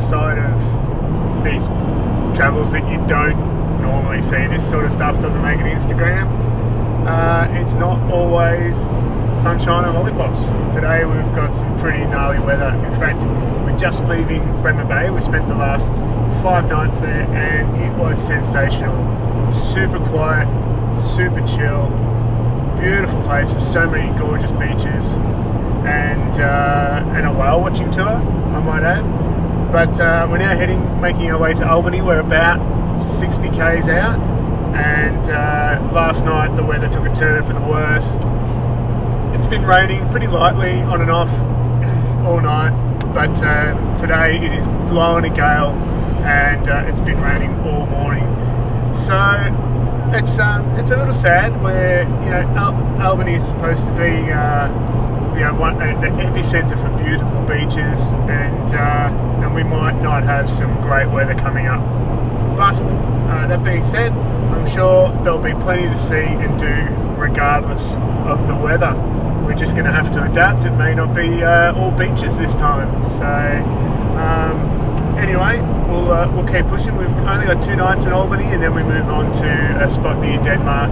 side of these travels that you don't normally see. This sort of stuff doesn't make it Instagram. It's not always sunshine and lollipops. Today we've got some pretty gnarly weather. In fact, we're just leaving Bremer Bay. We spent the last 5 nights there and it was sensational. Super quiet, super chill, beautiful place with so many gorgeous beaches and a whale watching tour, I might add. But we're now making our way to Albany. We're about 60 k's out, and last night the weather took a turn for the worse. It's been raining pretty lightly on and off all night, but today it is blowing a gale and it's been raining all morning. So it's a little sad. Where Albany is supposed to be the epicenter for beautiful beaches, and we might not have some great weather coming up. But that being said, I'm sure there'll be plenty to see and do regardless of the weather. We're just going to have to adapt. It may not be all beaches this time. So anyway, we'll keep pushing. We've only got 2 nights in Albany, and then we move on to a spot near Denmark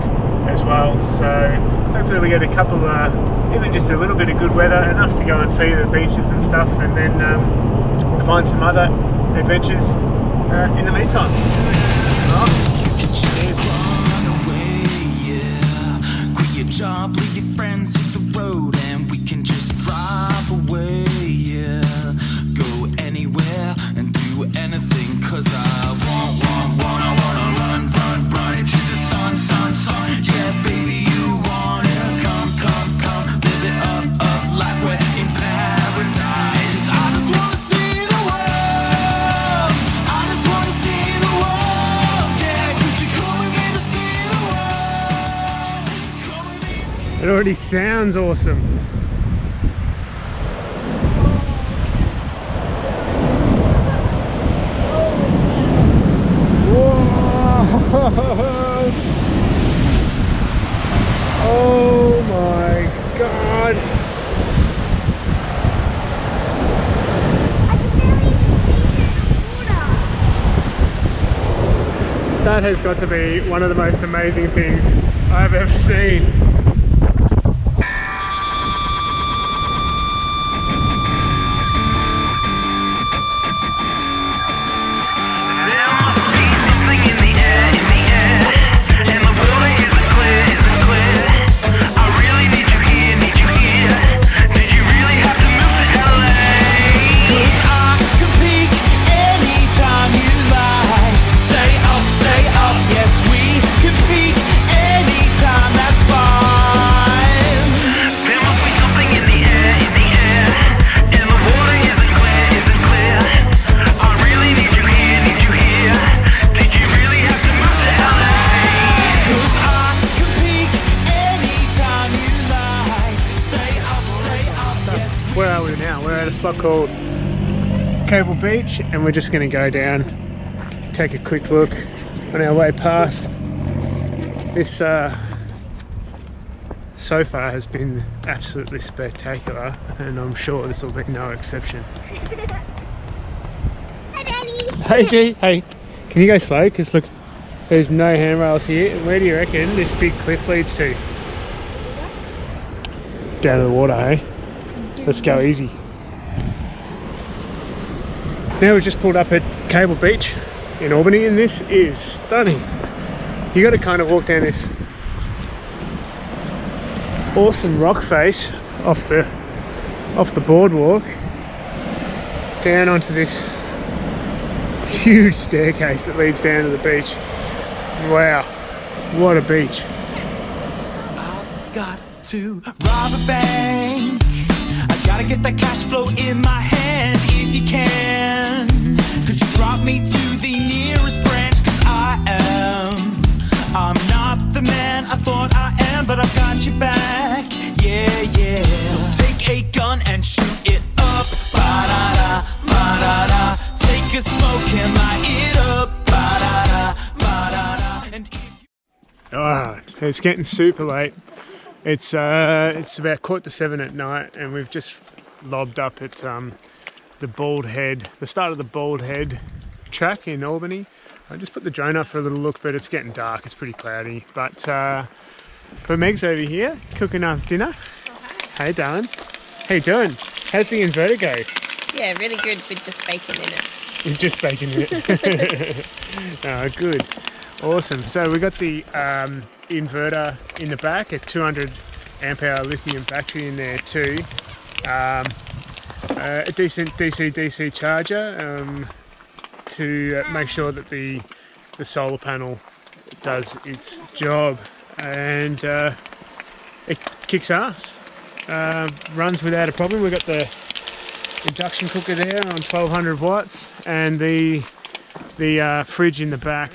as well. So hopefully we get a couple of, even just a little bit of good weather, enough to go and see the beaches and stuff, and then we'll find some other adventures in the meantime. Job, leave your friends, hit the road, and we can just drive away, yeah. Go anywhere and do anything, cause I wanna run into the sun, yeah, baby, you want it, come, live it up, like we're in paradise. I just wanna see the world, yeah, could you come with me to see the world? It already sounds awesome. Whoa! Oh my God! That has got to be one of the most amazing things I've ever seen. Where are we now? We're at a spot called Cable Beach, and we're just going to go down, take a quick look on our way past. This so far has been absolutely spectacular, and I'm sure this will be no exception. Hi, Daddy. Hey G, hey, can you go slow? Because look, there's no handrails here. And where do you reckon this big cliff leads to? Down to the water, hey? Let's go easy. Now we've just pulled up at Cable Beach in Albany, and this is stunning. You got to kind of walk down this awesome rock face off the boardwalk down onto this huge staircase that leads down to the beach. Wow, what a beach. I've got to rob a bank. I gotta get that cash flow in my hand. If you can, could you drop me to the nearest branch? Cause I'm not the man I thought I am, but I've got your back, yeah. So take a gun and shoot it up, ba-da-da, ba-da-da. Take a smoke and light it up, ba-da-da, ba-da-da. And if you... It's getting super late. It's about 6:45 at night, and we've just lobbed up at the Bald Head, the start of the Bald Head track in Albany. I just put the drone up for a little look, but it's getting dark, it's pretty cloudy. But Meg's over here cooking up dinner. Hey darling, how you doing? How's the inverter go? Yeah, really good with just bacon in it. You're just bacon in it. Oh, good. Awesome. So we got the inverter in the back, a 200 amp hour lithium battery in there too. A decent DC charger to make sure that the solar panel does its job, and it kicks ass. Runs without a problem. We've got the induction cooker there on 1200 watts and the fridge in the back,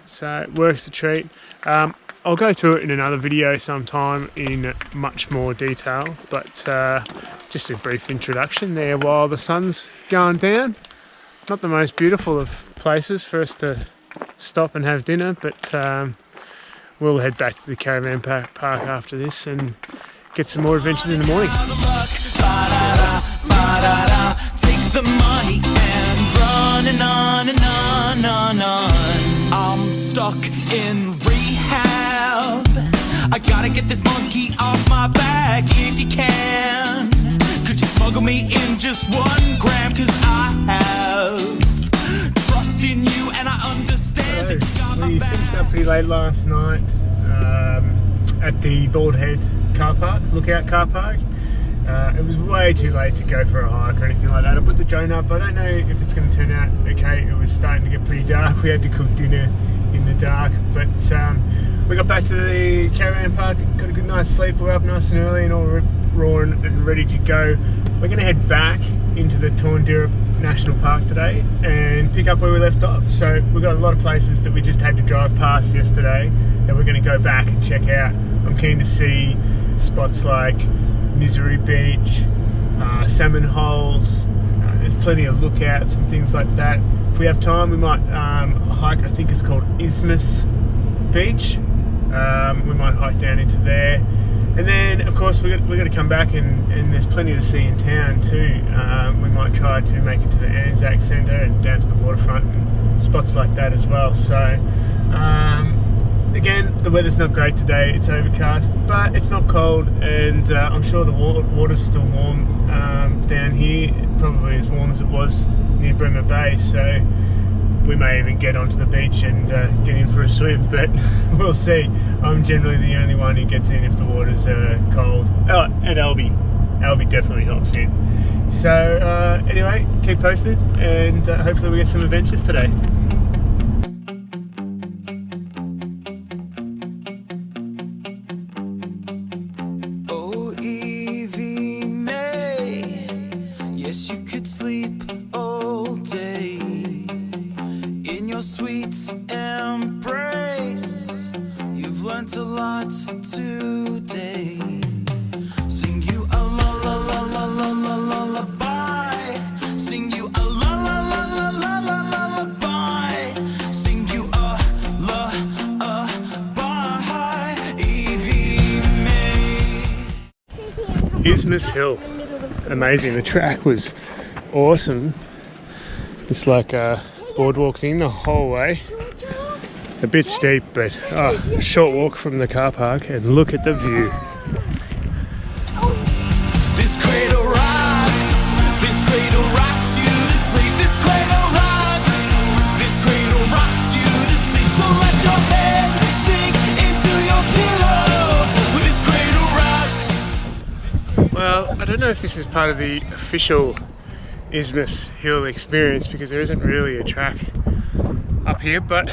so it works a treat. I'll go through it in another video sometime in much more detail, but just a brief introduction there while the sun's going down. Not the most beautiful of places for us to stop and have dinner, but we'll head back to the Caravan Park after this and get some more adventures in the morning. Take the money and run and on and on and on. I'm stuck in rehab. I gotta get this monkey off my back if you can. Could you smuggle me in just 1 gram? Cause I have trust in you and I understand that you got my back. We finished up pretty late last night at the Bald Head car park, lookout car park. It was way too late to go for a hike or anything like that. I put the drone up. I don't know if it's going to turn out okay. It was starting to get pretty dark. We had to cook dinner in the dark, but we got back to the Caravan Park, got a good night's sleep. We're up nice and early and all raw and ready to go. We're going to head back into the Torndirrup National Park today and pick up where we left off. So we've got a lot of places that we just had to drive past yesterday that we're going to go back and check out. I'm keen to see spots like Misery Beach, salmon holes. There's plenty of lookouts and things like that. If we have time, we might hike. I think it's called Isthmus Beach. We might hike down into there, and then of course we're going to come back and there's plenty to see in town too. We might try to make it to the Anzac Centre and down to the waterfront and spots like that as well. So again, the weather's not great today. It's overcast, but it's not cold, and I'm sure the water's still warm down here, probably as warm as it was near Bremer Bay, so we may even get onto the beach and get in for a swim, but we'll see. I'm generally the only one who gets in if the water's cold. Oh, and Albie definitely helps in. So anyway, keep posted, and hopefully we get some adventures today. A lot today. Sing you a la la la la la la lullaby. Sing you a la la la la la la lullaby. Sing you a la by Evie May. Isthmus Hill, amazing. The track was awesome. It's like a boardwalk thing the whole way. A bit steep, but short walk from the car park, and look at the view. This cradle rocks. This cradle rocks you to sleep. This cradle rocks. This cradle rocks you to sleep. So let your head sink into your pillow. This cradle rocks. Well, I don't know if this is part of the official Isthmus Hill experience, because there isn't really a track up here, but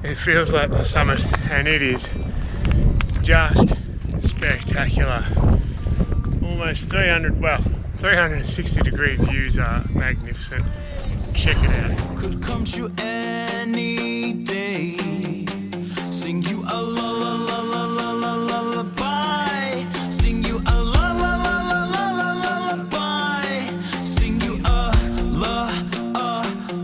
it feels like the summit, and it is just spectacular. Almost 360 degree views are magnificent. Check it out. Could come true any day. Sing you a la la la la la la lullaby. Sing you a la la la la la la lullaby. Sing you a la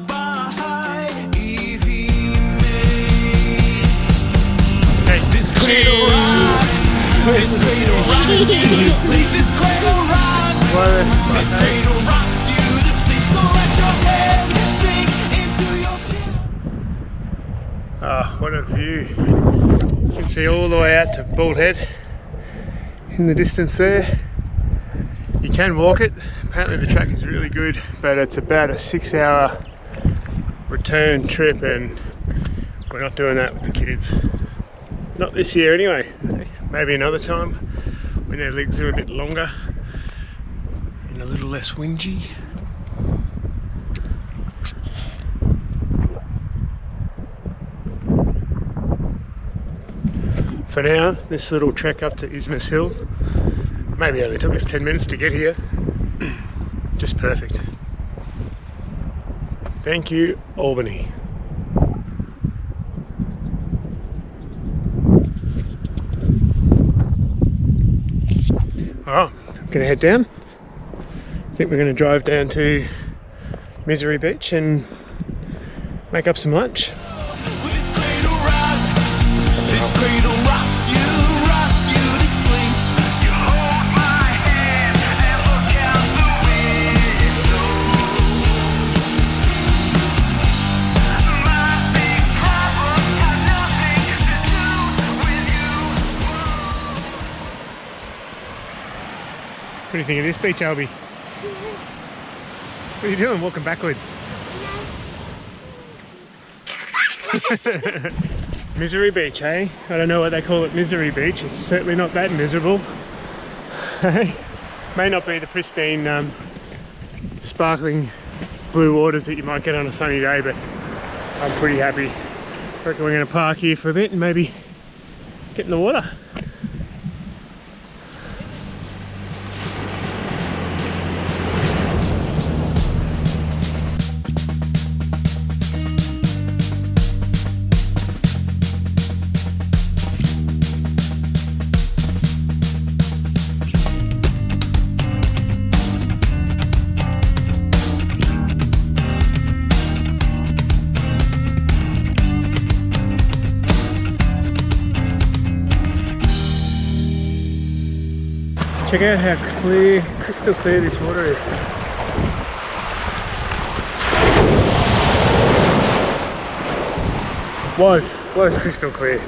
by Evie May. This cradle rocks. This cradle rocks you to sleep. This cradle rocks. This cradle rocks Ah, what a view. You can see all the way out to Bald Head in the distance there. You can walk it. Apparently the track is really good, but it's about a 6-hour return trip and we're not doing that with the kids. Not this year anyway. Maybe another time when their legs are a bit longer and a little less whingy. For now, this little trek up to Isthmus Hill maybe only took us 10 minutes to get here. Just perfect. Thank you, Albany. Oh, I'm gonna head down. I think we're gonna drive down to Misery Beach and make up some lunch. What do you think of this beach, Albie? What are you doing, walking backwards? Misery Beach, eh? I don't know what they call it, Misery Beach. It's certainly not that miserable. May not be the pristine, sparkling blue waters that you might get on a sunny day, but I'm pretty happy. I reckon we're going to park here for a bit and maybe get in the water. Check out how clear, crystal clear this water is. Was crystal clear.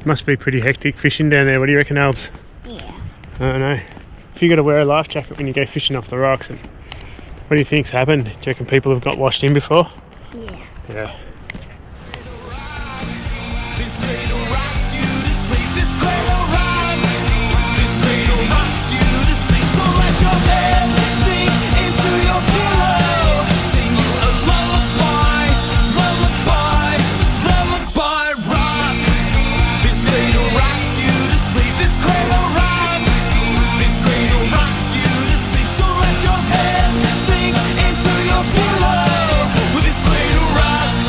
Must be pretty hectic fishing down there. What do you reckon, Albs? Yeah. I don't know. If you got to wear a life jacket when you go fishing off the rocks, and what do you think's happened? Do you reckon people have got washed in before? Yeah. Yeah. Sink into your pillow with this cradle rocks.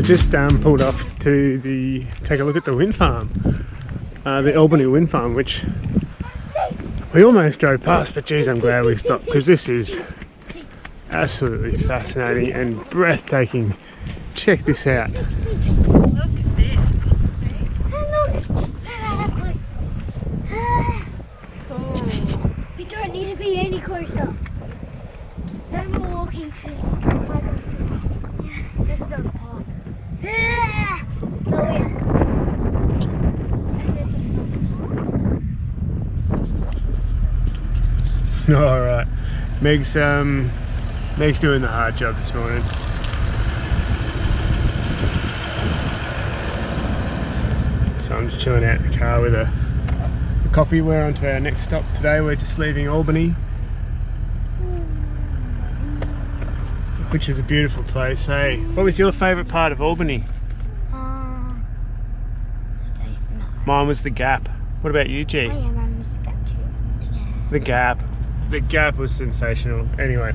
we just pulled off to take a look at the wind farm, the Albany wind farm, which we almost drove past, but geez, I'm glad we stopped, because this is absolutely fascinating and breathtaking. Check this out. Look at this. You don't need to be any closer. No more walking feet. There's no path. Alright, Meg's doing the hard job this morning. So I'm just chilling out in the car with a coffee. We're on to our next stop today. We're just leaving Albany, which is a beautiful place. Hey, what was your favourite part of Albany? I don't know. Mine was the Gap. What about you, G? Oh yeah, mine was the Gap too. The Gap. The Gap was sensational. Anyway,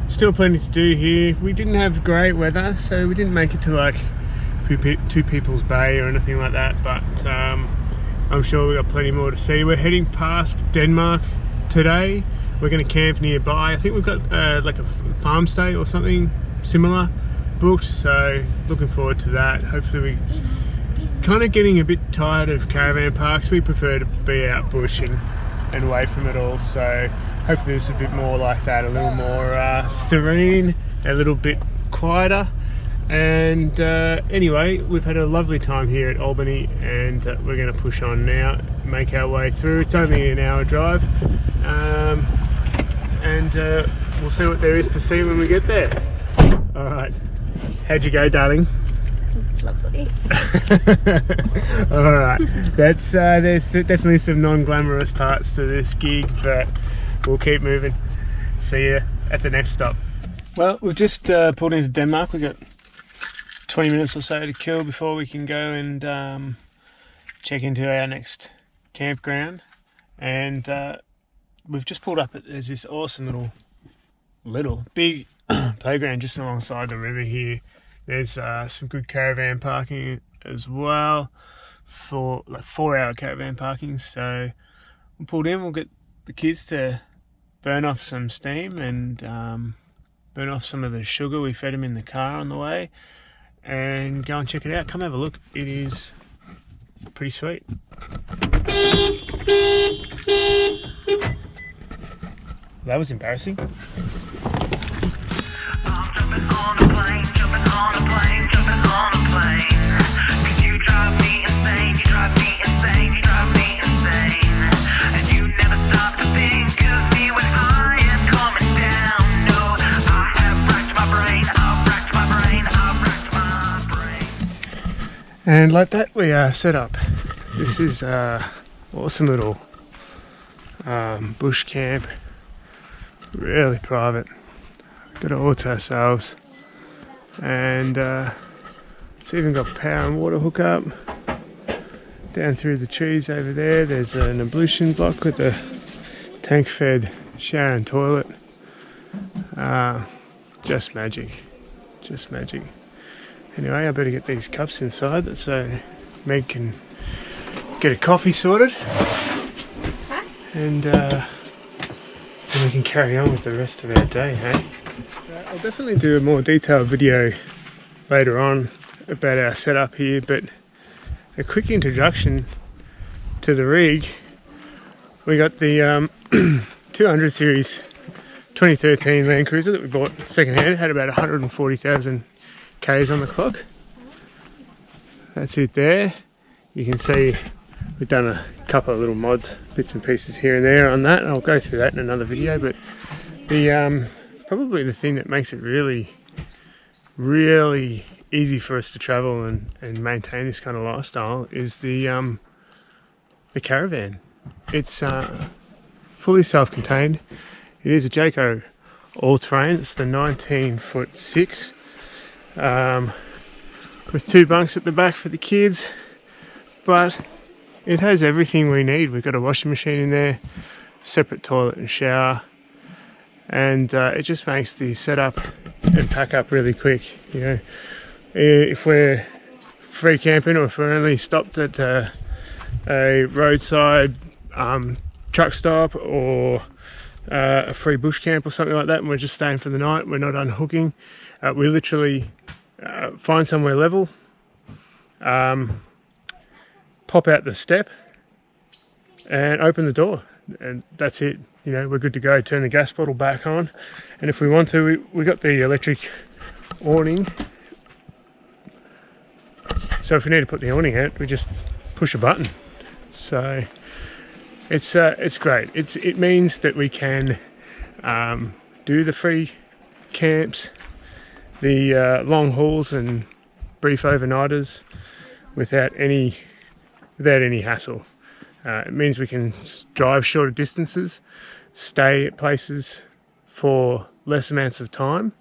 still plenty to do here. We didn't have great weather, so we didn't make it to like Two People's Bay or anything like that, but I'm sure we've got plenty more to see. We're heading past Denmark today. We're going to camp nearby. I think we've got like a farm stay or something similar booked, so looking forward to that. Hopefully we kind of getting a bit tired of caravan parks. We prefer to be out bushing and away from it all, so hopefully this is a bit more like that, a little more serene, a little bit quieter. And anyway, we've had a lovely time here at Albany, and we're going to push on now, make our way through. It's only an hour drive, and we'll see what there is to see when we get there. Alright, how'd you go, darling? It's lovely. Alright, there's definitely some non-glamorous parts to this gig, but we'll keep moving. See you at the next stop. Well, we've just pulled into Denmark. We've got 20 minutes or so to kill before we can go and check into our next campground. And we've just pulled up there's this awesome big playground just alongside the river here. There's some good caravan parking as well, for like 4-hour caravan parking. So we pulled in, we'll get the kids to burn off some steam and burn off some of the sugar we fed them in the car on the way, and go and check it out. Come have a look. It is pretty sweet. That was embarrassing. And like that, we are set up. This is awesome little bush camp, really private. Got it all to ourselves, and it's even got power and water hookup. Down through the trees over there, there's an ablution block with a tank-fed shower and toilet. Just magic, just magic. Anyway, I better get these cups inside so Meg can get a coffee sorted, and then we can carry on with the rest of our day, hey? I'll definitely do a more detailed video later on about our setup here, but a quick introduction to the rig. We got the 200 series 2013 Land Cruiser that we bought secondhand. It had about 140,000 K's on the clock. That's it there. You can see we've done a couple of little mods, bits and pieces here and there on that. I'll go through that in another video, but the probably the thing that makes it really easy for us to travel and maintain this kind of lifestyle is the Caravan. It's fully self-contained. It is a Jayco all-terrain. It's the 19'6", with 2 bunks at the back for the kids, but it has everything we need. We've got a washing machine in there, separate toilet and shower, and it just makes the setup and pack up really quick. You know, if we're free camping or if we're only stopped at a roadside truck stop or a free bush camp or something like that, and we're just staying for the night, we're not unhooking, we literally find somewhere level, pop out the step and open the door, and that's it. You know, we're good to go. Turn the gas bottle back on, and if we want to, we got the electric awning, so if we need to put the awning out, we just push a button. So it's great. It means that we can do the free camps, the long hauls and brief overnighters without any hassle. It means we can drive shorter distances, stay at places for less amounts of time,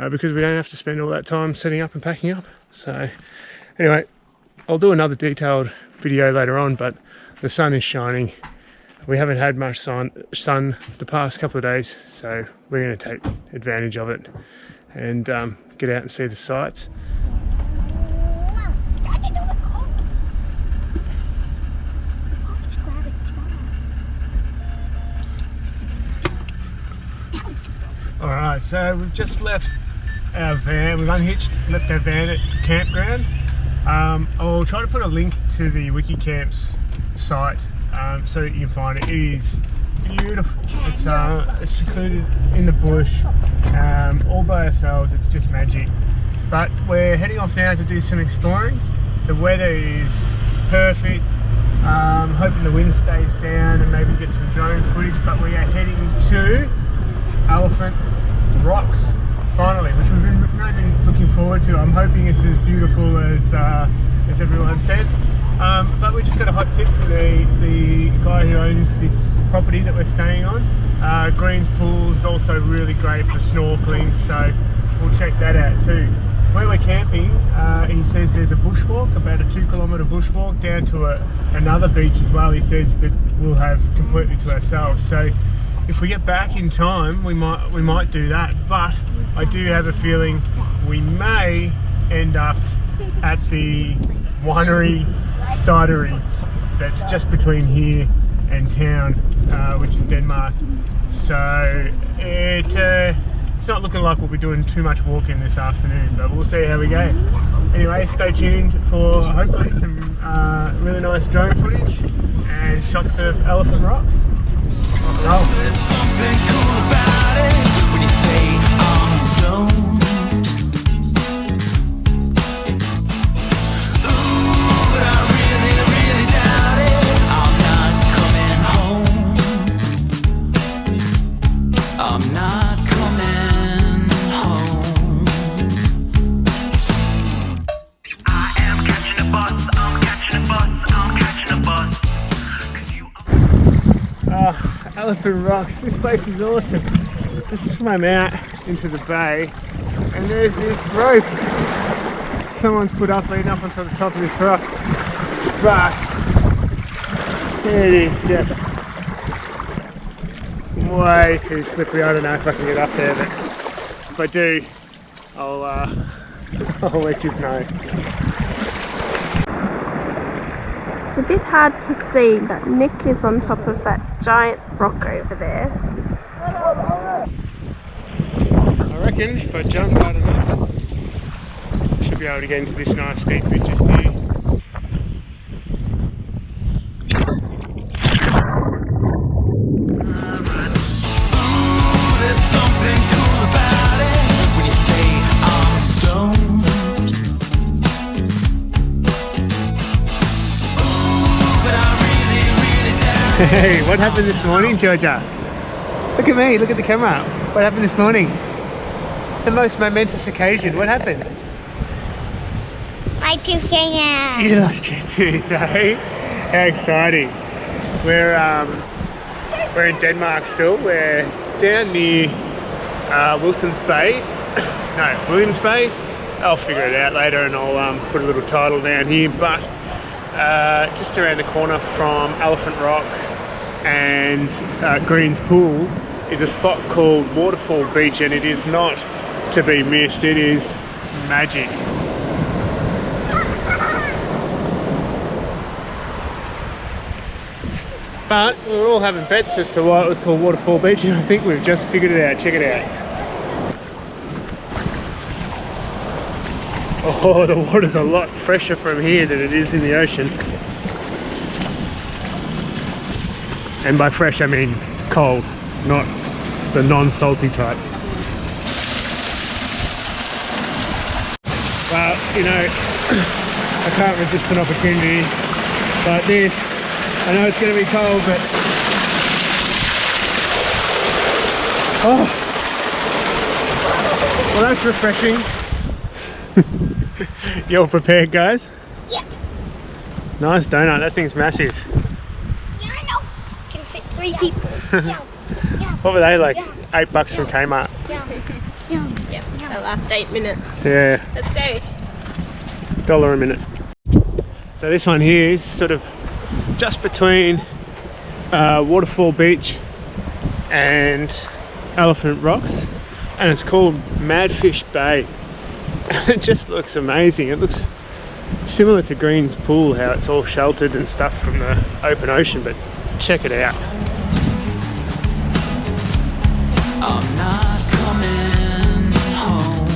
because we don't have to spend all that time setting up and packing up. So anyway, I'll do another detailed video later on, but the sun is shining. We haven't had much sun the past couple of days, so we're going to take advantage of it and get out and see the sights. Alright, so we've just left our van, we've unhitched, left our van at campground. I'll try to put a link to the WikiCamps site so that you can find it. It is beautiful. It's secluded in the bush, all by ourselves. It's just magic. But we're heading off now to do some exploring. The weather is perfect. Hoping the wind stays down and maybe get some drone footage. But we are heading to Elephant Rocks finally, which we've been really looking forward to. I'm hoping it's as beautiful as everyone says. But we just got a hot tip from the guy who owns this property that we're staying on. Green's Pool is also really great for snorkelling, so we'll check that out too. Where we're camping, he says there's a bushwalk, about a 2-kilometre bushwalk down to another beach as well. He says that we'll have completely to ourselves. So if we get back in time, we might do that. But I do have a feeling we may end up at the winery cidery that's just between here and town, which is Denmark. So it's not looking like we'll be doing too much walking this afternoon, but we'll see how we go. Anyway, stay tuned for hopefully some really nice drone footage and shots of Elephant Rocks. There's something cool about it when you say I'm stoned. Ooh, but I really, really doubt it. I'm not coming home. I'm not coming home. I am catching a bus. I'm catching a bus. I'm catching a bus. Elephant Rocks, this place is awesome. Just swam out into the bay and there's this rope someone's put up, leading up onto the top of this rock, but it is just way too slippery. I don't know if I can get up there, but if I do, I'll let you know. It's a bit hard to see, but Nick is on top of that giant rock over there. I reckon if I jump hard enough, I should be able to get into this nice steep bit just here. There's something cool about it when you say I'm stoned. Hey, what happened this morning, Georgia? Look at me, look at the camera. What happened this morning? The most momentous occasion. What happened? My tooth came out. You lost your tooth, eh? How exciting. We're in Denmark still. We're down near Wilson's Bay. No, Williams Bay. I'll figure it out later and I'll put a little title down here. But just around the corner from Elephant Rock and Green's Pool is a spot called Waterfall Beach, and it is not to be missed. It is magic. But we were all having bets as to why it was called Waterfall Beach, and I think we've just figured it out. Check it out. Oh, the water's a lot fresher from here than it is in the ocean. And by fresh I mean cold, not the non-salty type. Well, you know, I can't resist an opportunity like this. I know it's going to be cold, but oh, well, that's refreshing. You all prepared, guys? Yeah. Nice donut. That thing's massive. Yeah, I know. Can fit 3 people. Yeah. Yeah. What were they, like? Yeah. $8 from Kmart. Yeah. Yeah. Yep, that last 8 minutes. Yeah. Let's go. $1 a minute. So this one here is sort of just between Waterfall Beach and Elephant Rocks, and it's called MADFISH Bay. And it just looks amazing. It looks similar to Green's Pool, how it's all sheltered and stuff from the open ocean, but check it out. I'm not coming home.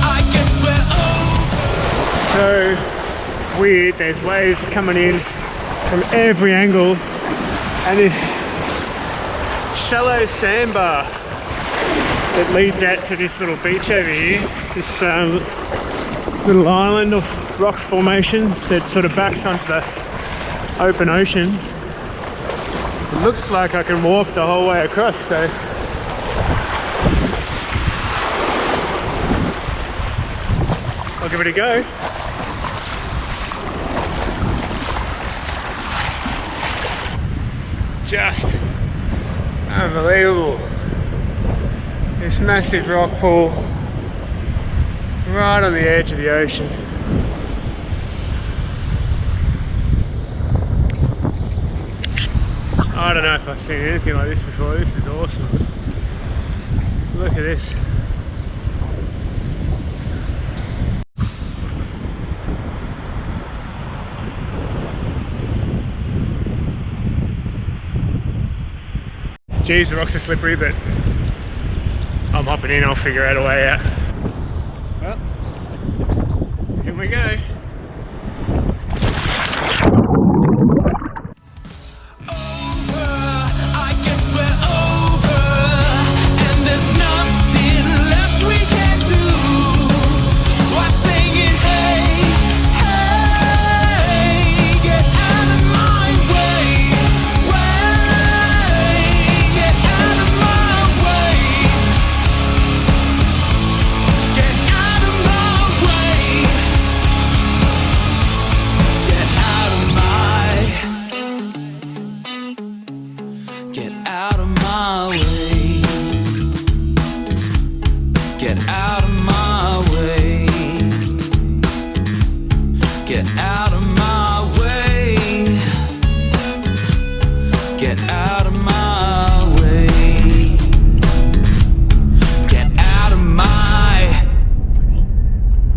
I guess we're over. So weird, there's waves coming in from every angle, and this shallow sandbar that leads out to this little beach over here, this little island of rock formation that sort of backs onto the open ocean. It looks like I can walk the whole way across, so I'll give it a go. Just unbelievable. This massive rock pool right on the edge of the ocean. I don't know if I've seen anything like this before. This is awesome. Look at this. Geez, the rocks are slippery, but I'm hopping in, I'll figure out a way out. Well, here we go. I guess we're over, and there's nothing left we can do. So I sing it, hey, hey, get out of my way, get out of my way, get out of my way, get out of my Get out of my way. Get out of my way. Get out of my way. Get out of my way. Get out of my.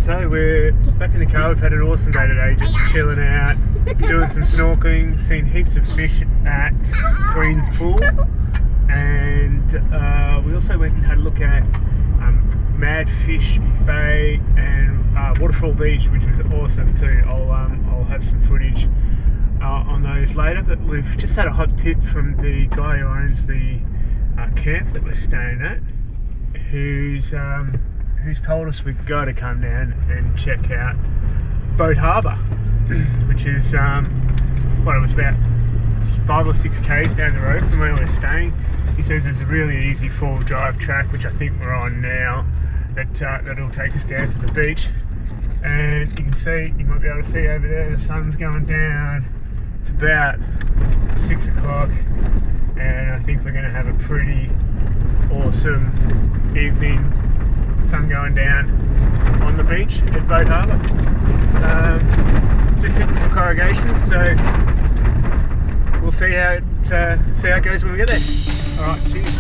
So we're back in the car. We've had an awesome day today, just chilling out, doing some snorkeling, seen heaps of fish at Green's Pool, and we also went and had a look at MADFISH Bay and Waterfall Beach, which was awesome too. I'll have some footage on those later, but we've just had a hot tip from the guy who owns the camp that we're staying at, who's told us we've got to come down and check out Boat Harbour, which is what, it was about 5 or 6 k's down the road from where we're staying. He says there's a really easy 4-wheel drive track, which I think we're on now, that'll take us down to the beach. And you can see, you might be able to see over there, the sun's going down. It's about 6 o'clock, and I think we're going to have a pretty awesome evening, sun going down on the beach at Boat Harbour. Just hit some corrugations, so we'll see how it goes when we get there. Alright, cheers.